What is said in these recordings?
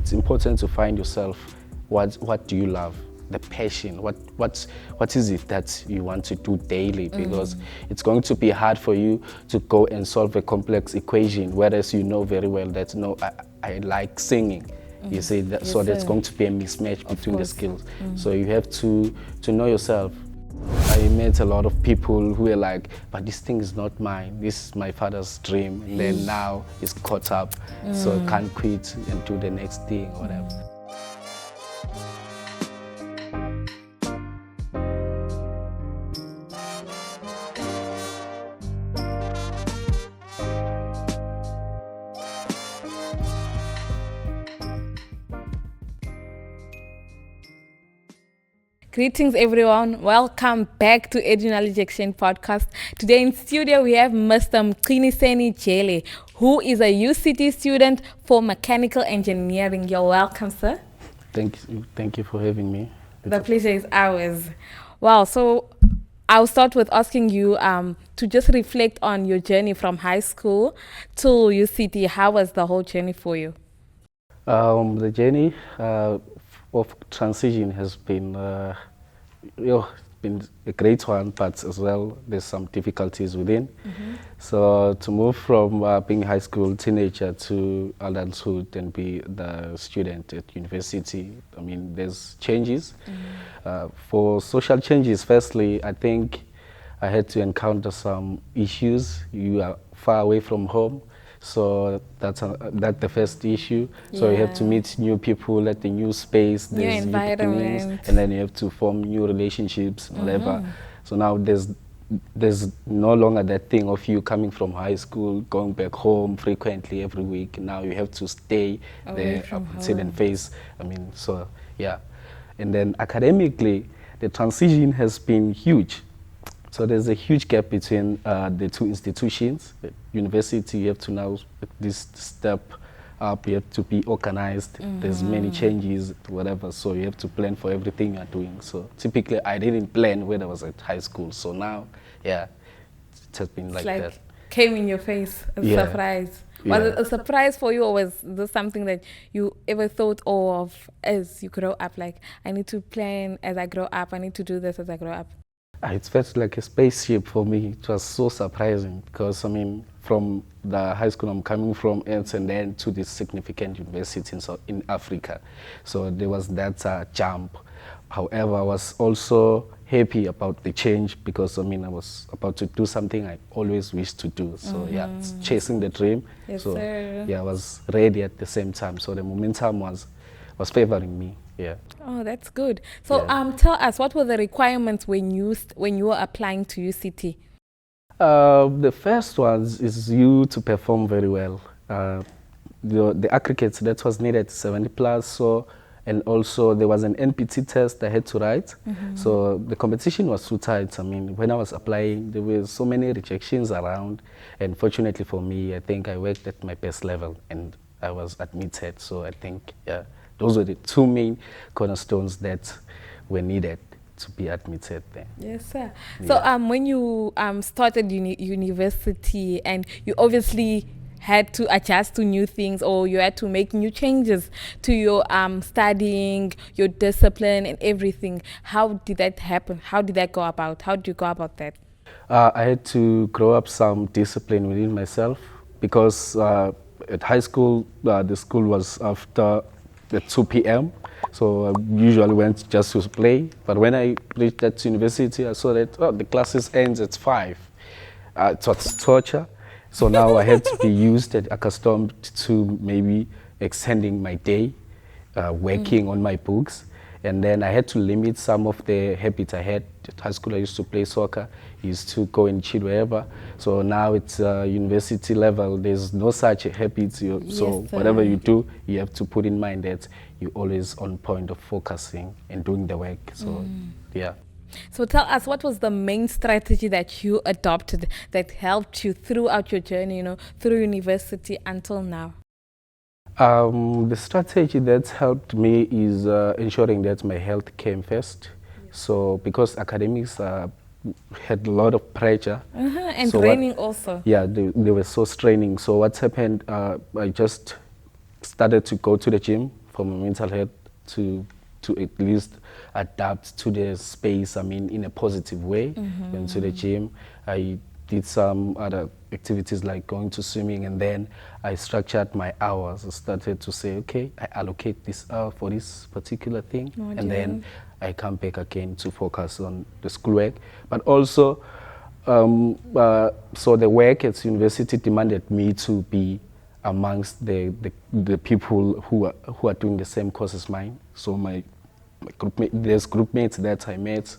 it's important to find yourself. What do you love? The passion. What is it that you want to do daily? Because it's going to be hard for you to go and solve a complex equation, whereas you know very well that no, I like singing. You see, that, Yes, so there's sir. going to be a mismatch between the course. skills. So you have to know yourself. I met a lot of people who are like, but this thing is not mine. This is my father's dream. And then now it's caught up. So I can't quit and do the next thing or whatever. Greetings, everyone. Welcome back to EduKnowledge Exchange Podcast. Today in studio, we have Mr. Mqiniseni Jele, who is a UCT student for mechanical engineering. You're welcome, sir. Thank you for having me. The pleasure is ours. Wow, so I'll start with asking you to just reflect on your journey from high school to UCT. How was the whole journey for you? The journey of transition has been been a great one, but as well there's some difficulties within. So to move from being high school teenager to adulthood and be the student at university, I mean there's changes. For social changes, firstly, I think I had to encounter some issues. You are far away from home. So that's the first issue. So you have to meet new people at the new space, New there's beginnings, environment. and then you have to form new relationships, whatever. So now there's no longer that thing of you coming from high school, going back home frequently every week. Now you have to stay there, sit and face. I mean, so yeah. And then academically, the transition has been huge. So there's a huge gap between the two institutions. The university, you have to now this step up, you have to be organized. There's many changes, whatever, so you have to plan for everything you're doing. So typically I didn't plan when I was at high school. So now, yeah, it has been like that. Came in your face as a surprise. Was it a surprise for you, or was this something that you ever thought of as you grow up? Like, I need to plan as I grow up, I need to do this as I grow up. It felt like a spaceship for me. It was so surprising because, I mean, from the high school I'm coming from and then to this significant university in Africa. So there was that jump. However, I was also happy about the change because, I mean, I was about to do something I always wished to do. So yeah, it's chasing the dream. Yes, so sir. yeah, I was ready at the same time. So the momentum was favoring me. Yeah. Oh, that's good. So tell us, what were the requirements when you were applying to UCT? The first one is you to perform very well. The aggregates that was needed 70 plus. So, and also there was an NPT test I had to write. So the competition was too tight. I mean, when I was applying, there were so many rejections around. And fortunately for me, I think I worked at my best level and I was admitted. So I think, yeah, those were the two main cornerstones that were needed to be admitted there. Yes, sir. So when you started university, and you obviously had to adjust to new things, or you had to make new changes to your studying, your discipline and everything. How did that happen? How did that go about? How did you go about that? I had to grow up some discipline within myself because at high school, the school was after at 2 p.m. So I usually went just to play. But when I reached that university, I saw that the classes ends at 5. It was torture. So now I had to be used and accustomed to maybe extending my day, working on my books. And then I had to limit some of the habits I had. At high school, I used to play soccer, used to go and chill wherever. So now it's university level, there's no such habits. So whatever you do, you have to put in mind that you're always on point of focusing and doing the work. So, yeah. So tell us, what was the main strategy that you adopted that helped you throughout your journey, through university until now? The strategy that's helped me is ensuring that my health came first. So because academics had a lot of pressure. And so training also. Yeah, they were so straining. So what's happened, I just started to go to the gym for my mental health to at least adapt to the space. I mean, in a positive way. Went to the gym. I did some other activities like going to swimming, and then I structured my hours. I started to say, okay, I allocate this hour for this particular thing, and then I come back again to focus on the schoolwork. But also, so the work at university demanded me to be amongst the people who are doing the same course as mine. So my there's group mates that I met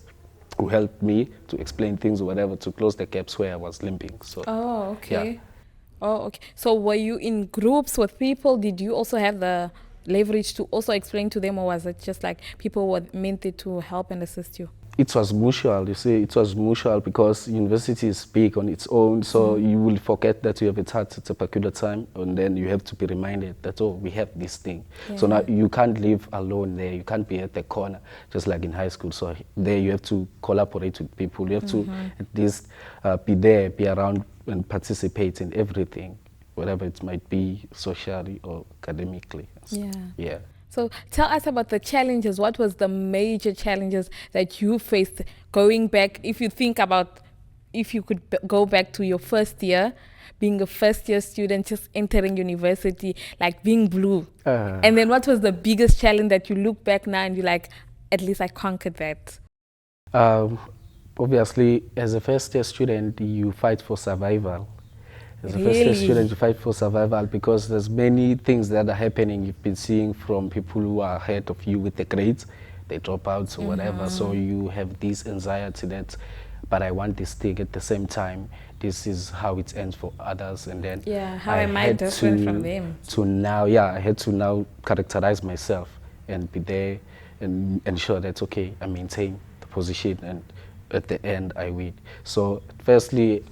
who helped me to explain things or whatever, to close the gaps where I was limping. So Oh, okay. yeah. Oh, okay. So were you in groups with people? Did you also have the leverage to also explain to them, or was it just like people were meant it to help and assist you? It was mutual, you see, it was mutual because university is big on its own, so you will forget that you have a task at a particular time, and then you have to be reminded that, oh, we have this thing. So now you can't live alone there, you can't be at the corner, just like in high school. So there you have to collaborate with people, you have to at least be there, be around and participate in everything, whatever it might be, socially or academically. Yeah. So tell us about the challenges. What was the major challenges that you faced going back? If you think about, if you could go back to your first year, being a first year student, just entering university, like being blue. And then what was the biggest challenge that you look back now and you're like, at least I conquered that? Obviously, as a first year student, you fight for survival. As a first year student, you fight for survival because there's many things that are happening. You've been seeing from people who are ahead of you with the grades, they drop out or whatever. So you have this anxiety that, but I want this thing at the same time. This is how it ends for others. And then how am I different from them? I had to now characterize myself and be there and ensure that, okay, I maintain the position and at the end I win. So firstly,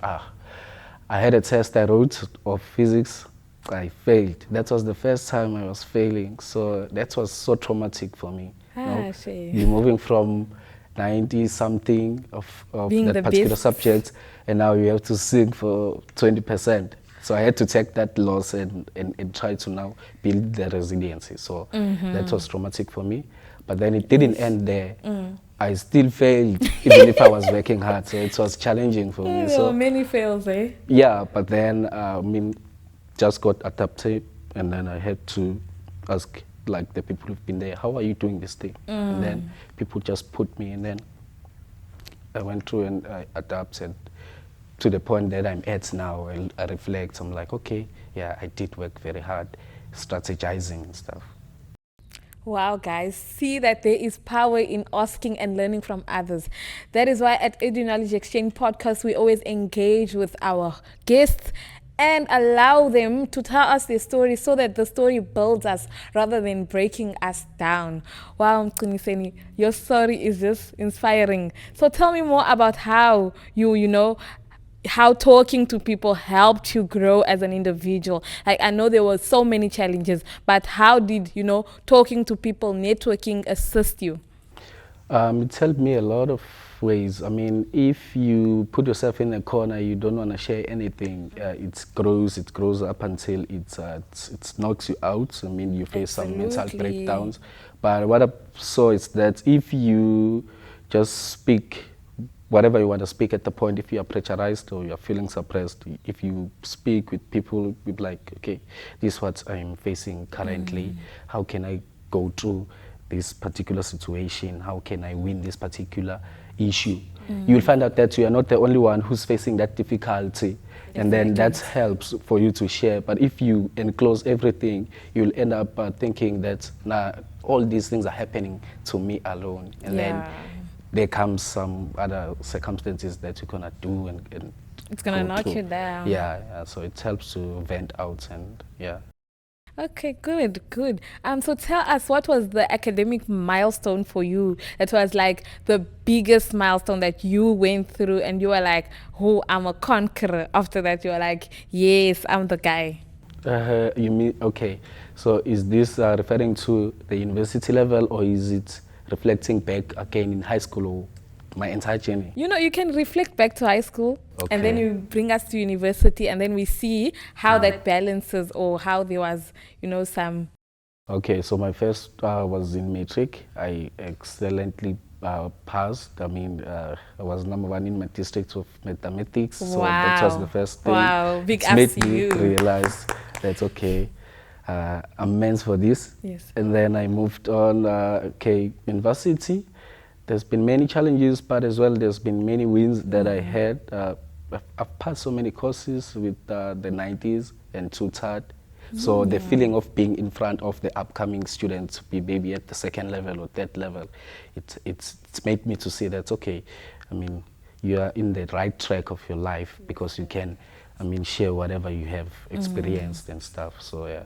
I had a test I wrote of physics. I failed. That was the first time I was failing. So that was so traumatic for me. You're moving from 90 something of that particular subject, and now you have to sing for 20%. So I had to take that loss and try to now build the resiliency. So that was traumatic for me. But then it didn't end there. I still failed, even if I was working hard. So it was challenging for me. There were many fails, eh? Yeah, but then just got adapted, and then I had to ask like the people who've been there, how are you doing this thing? And then people just put me, and then I went through and I adapted to the point that I'm at now. I reflect, I'm like, okay, yeah, I did work very hard, strategizing and stuff. Wow, guys, see that there is power in asking and learning from others. That is why at EduKnowledge Exchange Podcast, we always engage with our guests and allow them to tell us their story so that the story builds us rather than breaking us down. Wow, Mkuniseni, your story is just inspiring. So tell me more about how how talking to people helped you grow as an individual. Like, I know there were so many challenges, but how did, talking to people, networking assist you? It helped me a lot of ways. I mean, if you put yourself in a corner, you don't want to share anything, it grows up until it knocks you out. I mean, you face some mental breakdowns. But what I saw is that if you just speak whatever you want to speak at the point, if you are pressurized or you are feeling suppressed, if you speak with people, you'll be like, okay, this is what I'm facing currently. How can I go through this particular situation? How can I win this particular issue? You'll find out that you are not the only one who's facing that difficulty. And then that helps for you to share. But if you enclose everything, you'll end up thinking that, all these things are happening to me alone. And then there comes some other circumstances that you're gonna do and it's gonna knock you down. Yeah, so it helps to vent out and Okay, good. So tell us, what was the academic milestone for you that was like the biggest milestone that you went through and you were like, oh, I'm a conqueror? After that, you were like, yes, I'm the guy. You mean, okay, so is this referring to the university level, or is it reflecting back again in high school or my entire journey? You can reflect back to high school, and then you bring us to university, and then we see how that balances, or how there was, some Okay, so my first was in matric. I excellently passed. I mean, I was number one in my district of mathematics. So that was the Wow. first thing. Wow. Big It's ups made to me you. realize that, okay, I'm meant for this. Yes. And then I moved on, okay, university. There's been many challenges, but as well, there's been many wins that I had. I've passed so many courses with the 90s and tutored. So the feeling of being in front of the upcoming students, be maybe at the second level or third level, it's made me to see that, okay, I mean, you are in the right track of your life because you can, I mean, share whatever you have experienced and stuff. So yeah.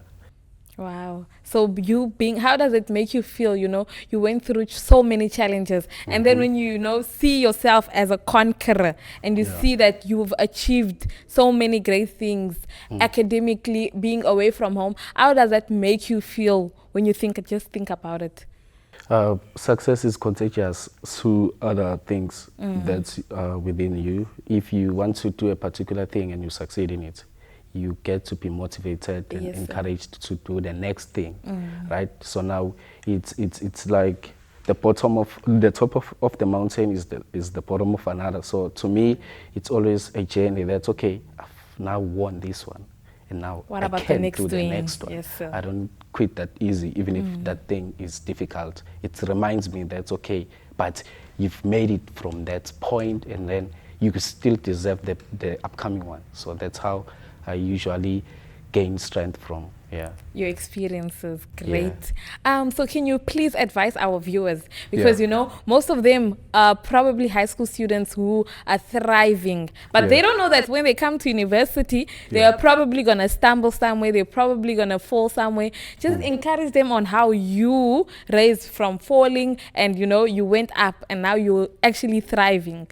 Wow. So you being, how does it make you feel? You know, you went through so many challenges, and then when you know see yourself as a conqueror, and you Yeah. see that you've achieved so many great things academically, being away from home, how does that make you feel when you think, just think about it? Success is contagious through other things that's within you. If you want to do a particular thing and you succeed in it, you get to be motivated and Yes, sir. encouraged to do the next thing, right? So now it's like the bottom of the top of the mountain is the bottom of another. So to me, it's always a journey. That's okay. I've now won this one, and now What I about the can next do the thing? next one. Yes, sir. I don't quit that easy, even if that thing is difficult. It reminds me that's okay, but you've made it from that point, and then you still deserve the upcoming one. So that's how I usually gain strength from. Yeah. Your experiences, great. So can you please advise our viewers, because Yeah. you know most of them are probably high school students who are thriving, but they Yeah. don't know that when they come to university, they Yeah. are probably gonna stumble somewhere, they're probably gonna fall somewhere. Just encourage them on how you raised from falling, and you know you went up, and now you're actually thriving.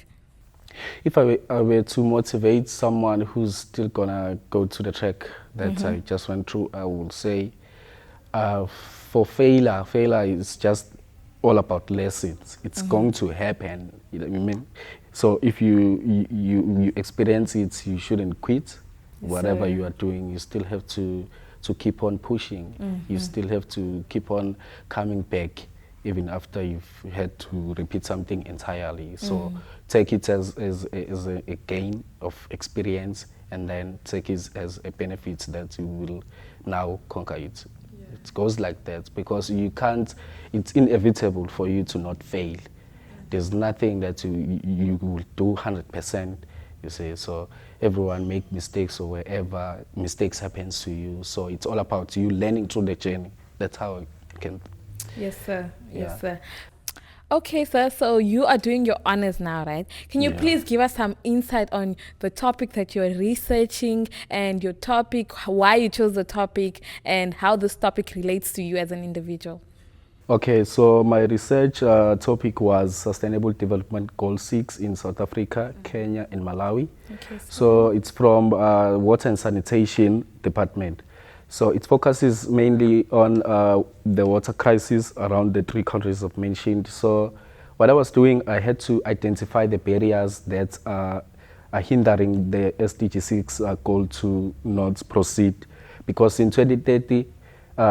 If I were to motivate someone who's still gonna go to the track that I just went through, I will say, for failure is just all about lessons. It's going to happen. You know what I mean? So if you experience it, you shouldn't quit. Whatever sir. you are doing, you still have to keep on pushing. You still have to keep on coming back, even after you've had to repeat something entirely. So take it as a gain of experience, and then take it as a benefit that you will now conquer it. It goes like that because you can't, it's inevitable for you to not fail. There's nothing that you will do 100%, you see. So everyone make mistakes, or wherever mistakes happens to you. So it's all about you learning through the journey. That's how I can. Yes, sir. Yeah. Yes, sir. Okay, sir. So you are doing your honors now, right? Can you Yeah. please give us some insight on the topic that you're researching, and your topic, why you chose the topic, and how this topic relates to you as an individual? Okay, so my research topic was Sustainable Development Goal 6 in South Africa, Kenya, and Malawi. Okay, So it's from Water and Sanitation Department. So it focuses mainly on the water crisis around the three countries I've mentioned. So what I was doing, I had to identify the barriers that are hindering the SDG 6 goal to not proceed. Because in 2030,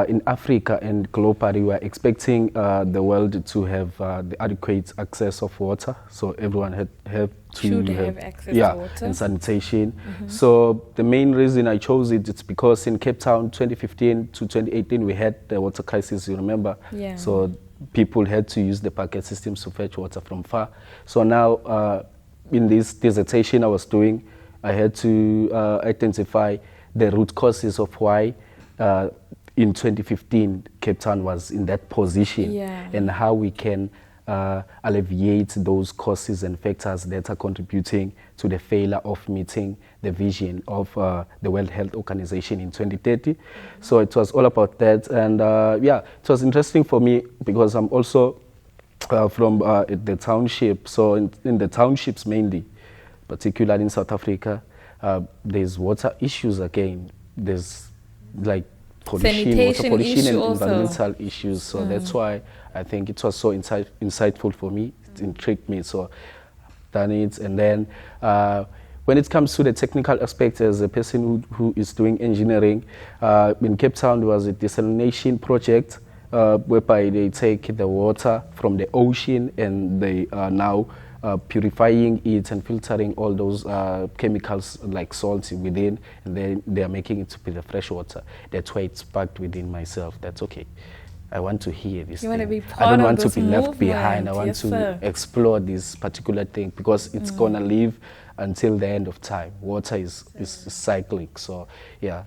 in Africa and globally, we are expecting the world to have the adequate access of water. So everyone have to Should have access to water. and sanitation. So the main reason I chose it, it's because in Cape Town, 2015 to 2018, we had the water crisis. You remember? Yeah. So people had to use the bucket systems to fetch water from far. So now, in this dissertation I was doing, I had to identify the root causes of why in 2015 Cape Town was in that position, Yeah. and how we can alleviate those causes and factors that are contributing to the failure of meeting the vision of the World Health Organization in 2030. So it was all about that, and yeah, it was interesting for me because I'm also from the township. So in the townships mainly, particularly in South Africa, there's water issues again. There's like pollution, water Sanitation pollution, and issue also. environmental issues. So that's why I think it was so insightful for me. It intrigued me. So I've done it, and then when it comes to the technical aspect, as a person who is doing engineering, in Cape Town there was a desalination project whereby they take the water from the ocean and they are now purifying it and filtering all those chemicals like salts within, and then they are making it to be the fresh water. That's why it's packed within myself. That's okay. I want to hear this. You want to thing. be part I don't of want to this be left movement. behind. I want Yes, to sir. explore this particular thing because it's gonna live until the end of time. Water is cyclic. So yeah.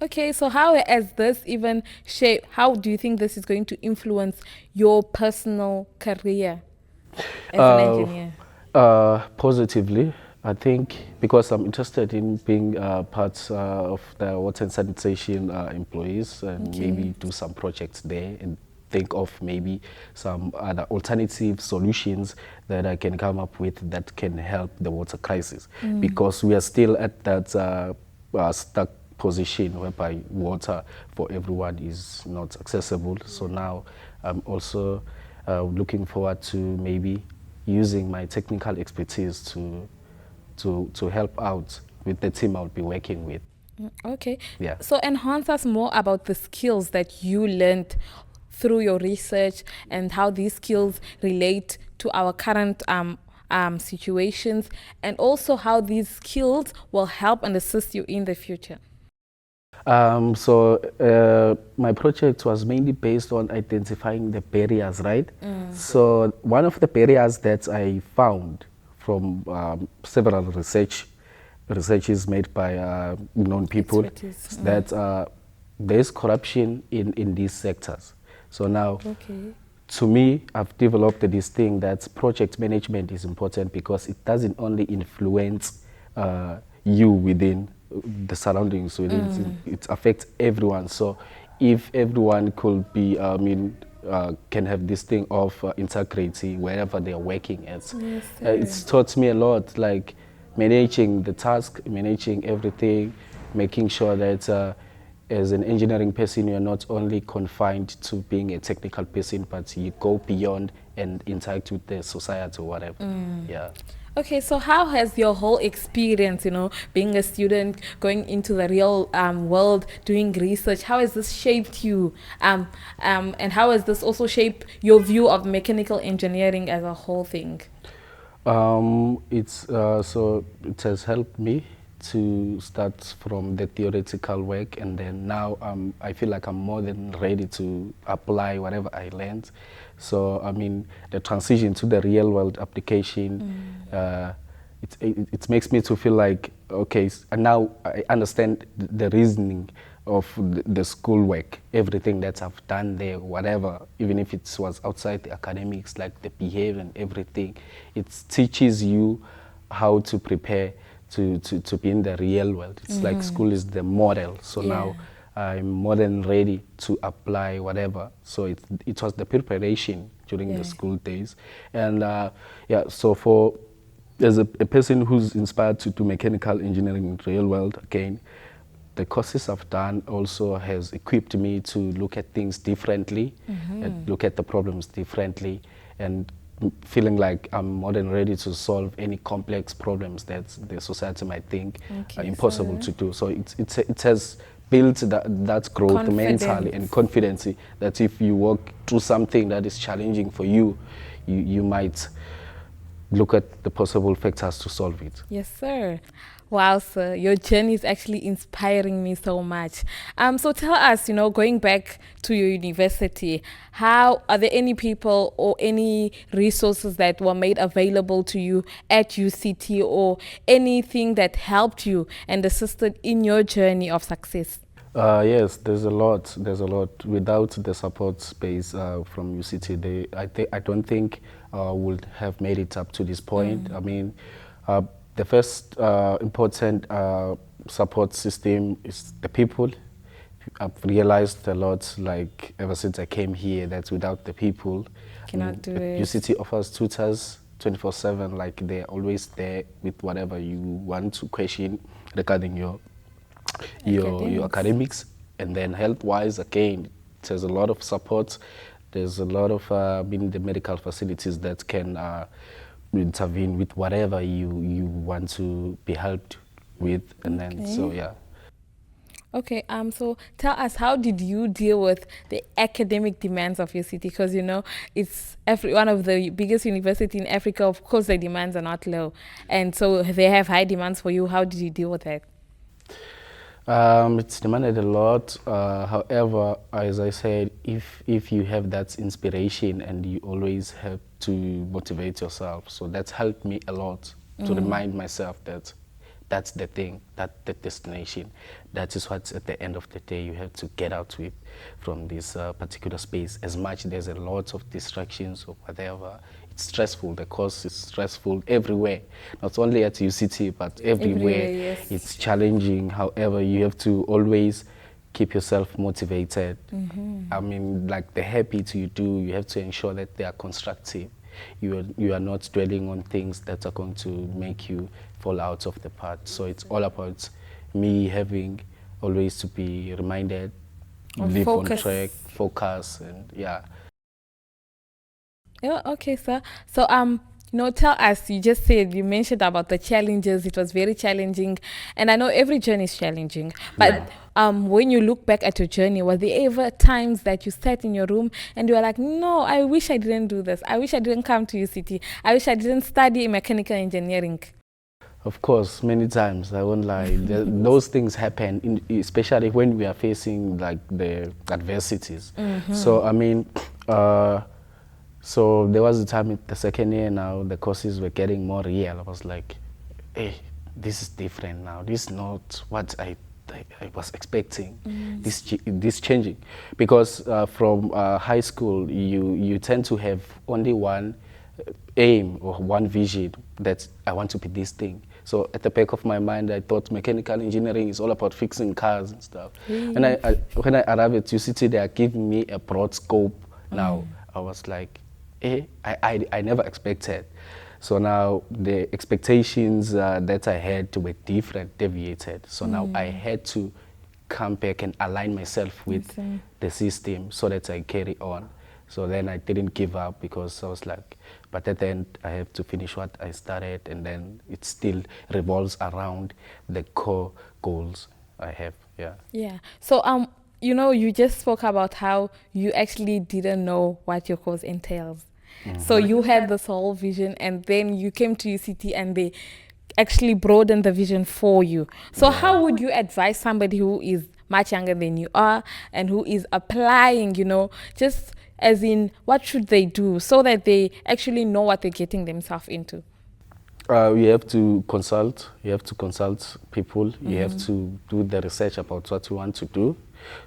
Okay, so how has this even shaped, how do you think this is going to influence your personal career as an engineer? Positively, I think, because I'm interested in being part of the water and sanitation employees and Okay. maybe do some projects there and think of maybe some other alternative solutions that I can come up with that can help the water crisis. Because we are still at that stuck position whereby water for everyone is not accessible. So now I'm also looking forward to maybe using my technical expertise to help out with the team I'll be working with. Okay. Yeah. So enhance us more about the skills that you learned through your research and how these skills relate to our current situations, and also how these skills will help and assist you in the future. My project was mainly based on identifying the barriers, right? So one of the barriers that I found from several researches made by known people Expertise. is that there is corruption in these sectors. So now, Okay. to me, I've developed this thing that project management is important because it doesn't only influence you within the surroundings, within it affects everyone. So if everyone could be, can have this thing of integrity wherever they're working at, Yes, it's taught me a lot, like managing the task, managing everything, making sure that as an engineering person, you're not only confined to being a technical person, but you go beyond and interact with the society or whatever. Yeah. Okay, so how has your whole experience, being a student, going into the real world, doing research, how has this shaped you? And how has this also shaped your view of mechanical engineering as a whole thing? So it has helped me to start from the theoretical work, and then now I feel like I'm more than ready to apply whatever I learned. So I mean, the transition to the real world application, it makes me to feel like, okay, and now I understand the reasoning of the schoolwork, everything that I've done there, whatever, even if it was outside the academics, like the behavior and everything, it teaches you how to prepare to be in the real world. It's like school is the model. So now I'm more than ready to apply whatever. So it was the preparation during the school days. And so as a person who's inspired to do mechanical engineering in the real world, again, the courses I've done also has equipped me to look at things differently, and look at the problems differently, and feeling like I'm more than ready to solve any complex problems that the society might think are impossible to do. So it has built that growth mentally and confidence that if you walk through something that is challenging for you, you might look at the possible factors to solve it. Yes, sir. Wow, sir, your journey is actually inspiring me so much. So tell us, going back to your university, how are there any people or any resources that were made available to you at UCT, or anything that helped you and assisted in your journey of success? Yes, there's a lot. There's a lot. Without the support space from UCT, I don't think would have made it up to this point. I mean, the first important support system is the people. I've realized a lot, like ever since I came here, that without the people, Cannot do it. UCT offers tutors 24/7. Like they're always there with whatever you want to question regarding your academics. And then health-wise, again, there's a lot of support. There's a lot of the medical facilities that can intervene with whatever you want to be helped with, and then so yeah. Okay, so tell us, how did you deal with the academic demands of UCT? Because it's one of the biggest university in Africa. Of course, the demands are not low, and so they have high demands for you. How did you deal with that? It's demanded a lot. However, as I said, if you have that inspiration and you always have to motivate yourself, so that's helped me a lot to remind myself that that's the thing, that's the destination. That is what at the end of the day you have to get out with from this particular space. As much there's a lot of distractions or whatever, it's stressful. The course is stressful everywhere, not only at UCT but everywhere. Yes. It's challenging. However, you have to always keep yourself motivated. I mean, like the habits you do, you have to ensure that they are constructive. You are not dwelling on things that are going to make you fall out of the path. So it's all about me having always to be reminded, live on track, focus, and yeah. Yeah, okay, sir. So, tell us, you mentioned about the challenges. It was very challenging. And I know every journey is challenging. But when you look back at your journey, were there ever times that you sat in your room and you were like, no, I wish I didn't do this. I wish I didn't come to UCT. I wish I didn't study mechanical engineering. Of course, many times, I won't lie. Those things happen, especially when we are facing like the adversities. So, I mean, so there was a time in the second year now, the courses were getting more real. I was like, hey, this is different now. This is not what I was expecting. This changing. Because from high school, you tend to have only one aim or one vision, that I want to be this thing. So at the back of my mind, I thought mechanical engineering is all about fixing cars and stuff. And when I arrived at UCT, they are giving me a broad scope. Now I was like, I never expected. So now the expectations that I had were different, deviated. So now I had to come back and align myself with the system so that I carry on. So then I didn't give up, because I was like, but at the end I have to finish what I started, and then it still revolves around the core goals I have. Yeah. Yeah. So you just spoke about how you actually didn't know what your course entails. So you had this whole vision, and then you came to UCT and they actually broadened the vision for you. So how would you advise somebody who is much younger than you are and who is applying, just as in, what should they do so that they actually know what they're getting themselves into? You have to consult. You have to consult people. You have to do the research about what you want to do,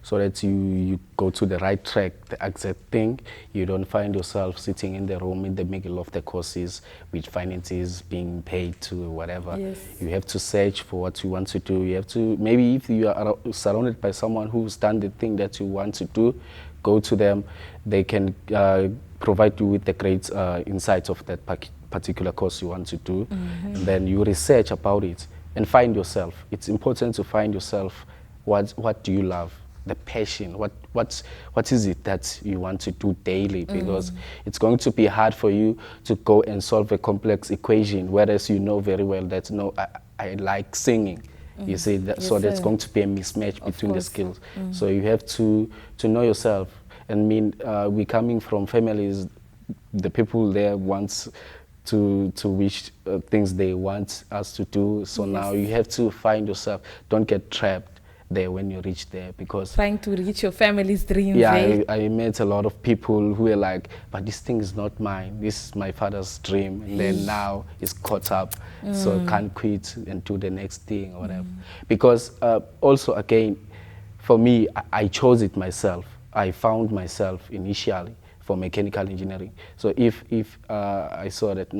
so that you go to the right track, the exact thing. You don't find yourself sitting in the room in the middle of the courses with finances being paid to whatever. Yes. You have to search for what you want to do. You have to, maybe if you are surrounded by someone who's done the thing that you want to do, go to them. They can provide you with the great insights of that particular course you want to do. And then you research about it and find yourself. It's important to find yourself. What do you love? The passion. What is it that you want to do daily? Because it's going to be hard for you to go and solve a complex equation, whereas you know very well that I like singing. You see, so there's going to be a mismatch between the skills. So you have to know yourself. And we're coming from families, the people there want to wish things they want us to do. So now you have to find yourself. Don't get trapped there when you reach there, because trying to reach your family's dreams. Yeah, I met a lot of people who were like, but this thing is not mine. This is my father's dream, and then now it's caught up, so I can't quit and do the next thing or whatever. Because also again, for me, I chose it myself. I found myself initially for mechanical engineering. So if I saw that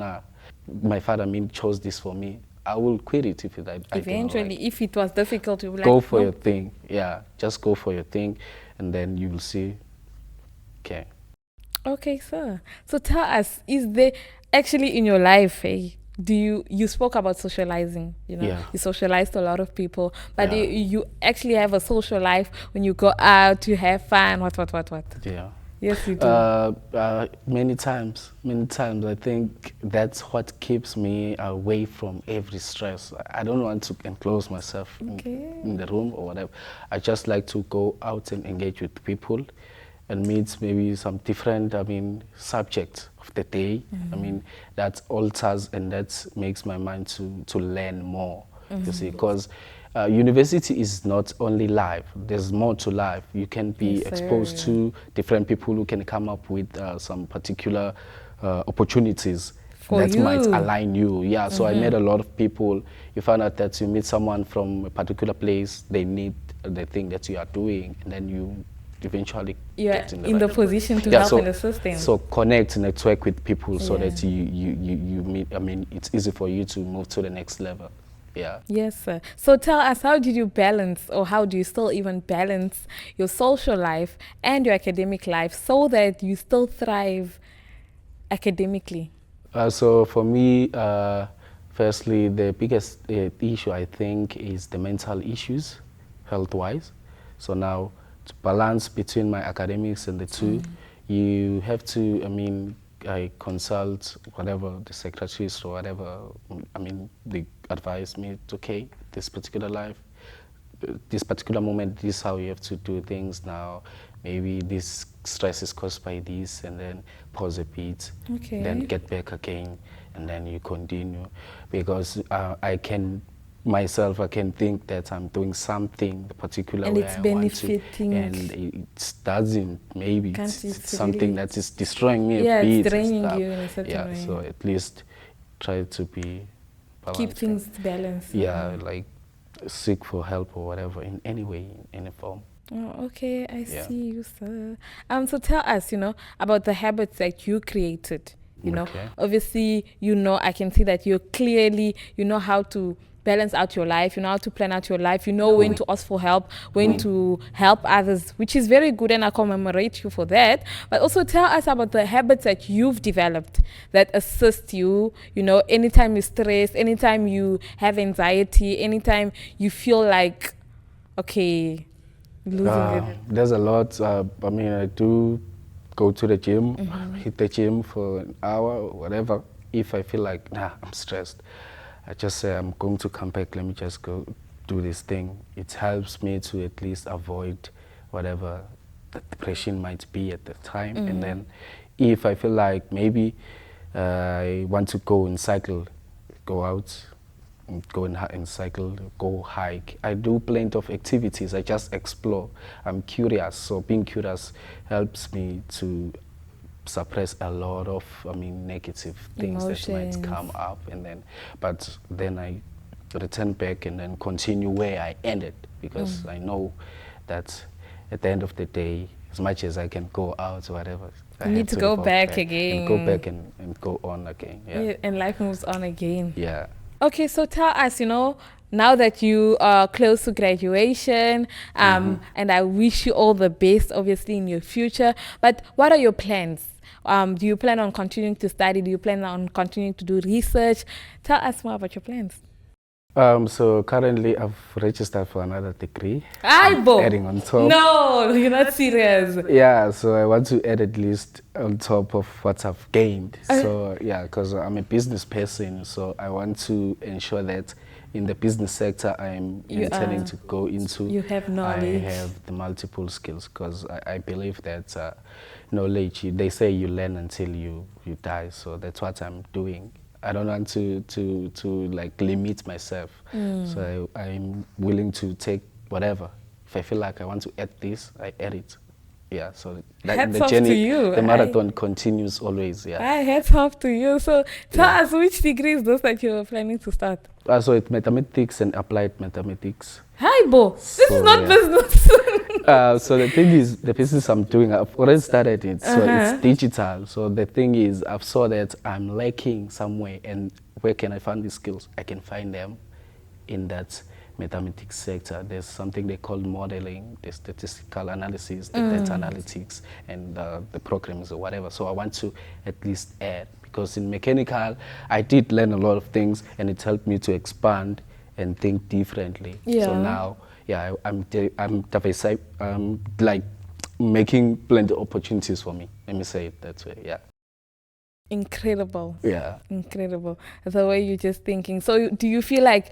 my father chose this for me, I will quit it if eventually, if it was difficult, you will go for your thing. Yeah, just go for your thing, and then you will see. Okay. Okay, sir. So tell us, is there actually in your life, you spoke about socializing, you socialize to a lot of people, but you actually have a social life when you go out, you have fun, what? Yeah. Yes, you do. Many times. I think that's what keeps me away from every stress. I don't want to enclose myself in the room or whatever. I just like to go out and engage with people and meet maybe some different, subjects of the day. That alters and that makes my mind to learn more. You see, because university is not only life. There's more to life. You can be exposed to different people who can come up with some particular opportunities that might align you. Yeah, so I met a lot of people. You find out that you meet someone from a particular place, they need the thing that you are doing, and then you eventually get in the position to help and assist them. So connect, network with people so that you meet, it's easy for you to move to the next level. Yeah. Yes, sir. So tell us, how did you balance, or how do you still even balance your social life and your academic life so that you still thrive academically? So for me, firstly, the biggest issue I think is the mental issues, health-wise. So now, to balance between my academics and the two, you have to, I consult whatever the secretaries or whatever, they advise me, okay, this particular life, this particular moment, this is how you have to do things now. Maybe this stress is caused by this, and then pause a bit, then get back again, and then you continue. Because I can think that I'm doing something the particular and way it's I benefiting, want to, and it doesn't. Maybe it's something really that is destroying me a bit. It's draining you in a certain way. So at least try to be balanced. Keep things balanced. Yeah, like seek for help or whatever in any way, in any form. Oh, okay, I see you, sir. So tell us, about the habits that you created. Obviously, I can see that you clearly, how to balance out your life, how to plan out your life, when to ask for help, when to help others, which is very good, and I commemorate you for that. But also tell us about the habits that you've developed that assist you, anytime you're stressed, anytime you have anxiety, anytime you feel like, okay, losing it. There's a lot. I do go to the gym, hit the gym for an hour or whatever. If I feel like, I'm stressed, I just say, I'm going to come back, let me just go do this thing. It helps me to at least avoid whatever the depression might be at the time. And then if I feel like maybe I want to go and cycle, go out, go and cycle, go hike. I do plenty of activities. I just explore. I'm curious, so being curious helps me to suppress a lot of, negative things Emotions. that might come up, but then I return back and then continue where I ended, because I know that at the end of the day, as much as I can go out or whatever, I need to go back again. And go back and go on again. Yeah. And life moves on again. Yeah. Okay, so tell us, now that you are close to graduation, and I wish you all the best, obviously, in your future, but what are your plans? Do you plan on continuing to study? Do you plan on continuing to do research? Tell us more about your plans. So currently I've registered for another degree. Adding on top. No, you're not serious. Yeah, so I want to add at least on top of what I've gained. So yeah, because I'm a business person, so I want to ensure that in the business sector I'm intending to go into, you have knowledge. I have the multiple skills, because I believe that knowledge, they say you learn until you die, so that's what I'm doing. I don't want to like limit myself. So I'm willing to take whatever. If I feel like I want to add this, I add it. Yeah, so the journey, the marathon continues always. Yeah. Hats off to you. So tell us, which degree is this that you're planning to start? So it's mathematics and applied mathematics. Hi, Bo. This is not business. So the thing is, the business I'm doing, I've already started it, so it's digital. So the thing is, I've saw that I'm lacking somewhere, and where can I find these skills? I can find them in that mathematics sector. There's something they call modeling, the statistical analysis, the data analytics, and the programs or whatever. So I want to at least add, because in mechanical, I did learn a lot of things, and it helped me to expand and think differently. So now, yeah, I'm like making plenty of opportunities for me. Let me say it that way. Yeah. Incredible. Yeah. Incredible. The way you're just thinking. So do you feel like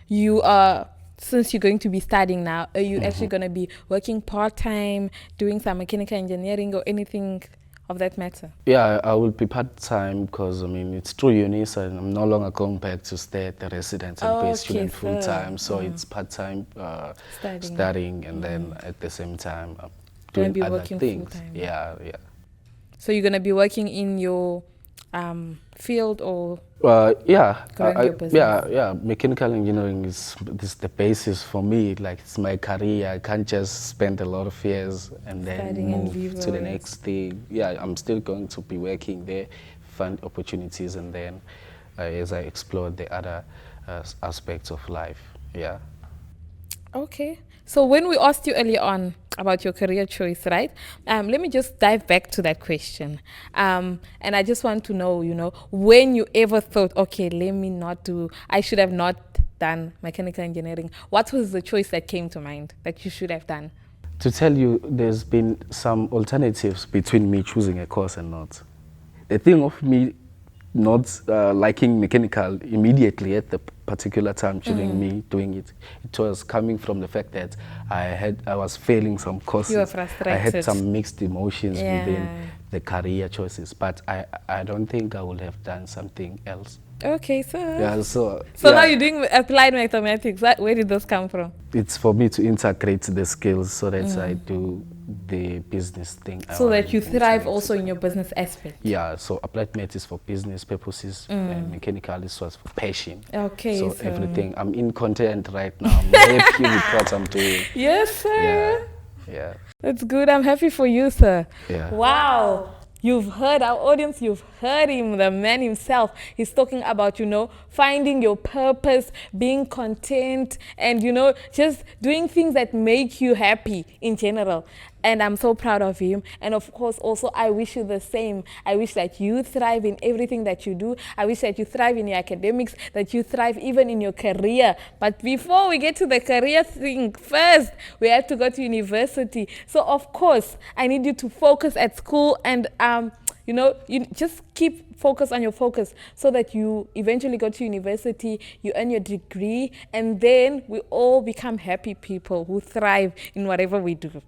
you are, since you're going to be studying now, are you actually going to be working part-time, doing some mechanical engineering or anything of that matter? Yeah, I will be part-time because, I mean, it's through uni, so I'm no longer going back to stay at the residence and be a student full-time. So it's part-time studying and then at the same time doing other things. Full-time. Yeah, yeah. So you're going to be working in your field or yeah, growing your business? yeah. Mechanical engineering is the basis for me. Like, it's my career. I can't just spend a lot of years and then Studying move to the next thing. Yeah, I'm still going to be working there, find opportunities, and then as I explore the other aspects of life. Yeah. Okay. So when we asked you earlier on about your career choice, right? Let me just dive back to that question. And I just want to know, when you ever thought, okay, I should have not done mechanical engineering. What was the choice that came to mind that you should have done? To tell you, there's been some alternatives between me choosing a course and not. The thing of me not liking mechanical immediately at the particular time during me doing it, it was coming from the fact that I was failing some courses. You were frustrated. I had some mixed emotions within the career choices, but I don't think I would have done something else. Okay, so now you're doing applied mathematics. Where did those come from? It's for me to integrate the skills so that I do the business thing. So that you thrive also in your business aspect. Yeah, so applied math is for business purposes and mechanical is for passion. Okay. So everything. I'm in content right now. I'm happy with what I'm doing. Yes, sir. Yeah. That's good. I'm happy for you, sir. Yeah. Wow. You've heard our audience, you've heard him, the man himself. He's talking about, finding your purpose, being content, and, just doing things that make you happy in general. And I'm so proud of him. And of course, also, I wish you the same. I wish that you thrive in everything that you do. I wish that you thrive in your academics, that you thrive even in your career. But before we get to the career thing, first, we have to go to university. So, of course, I need you to focus at school and, you just keep focus on your focus so that you eventually go to university, you earn your degree, and then we all become happy people who thrive in whatever we do.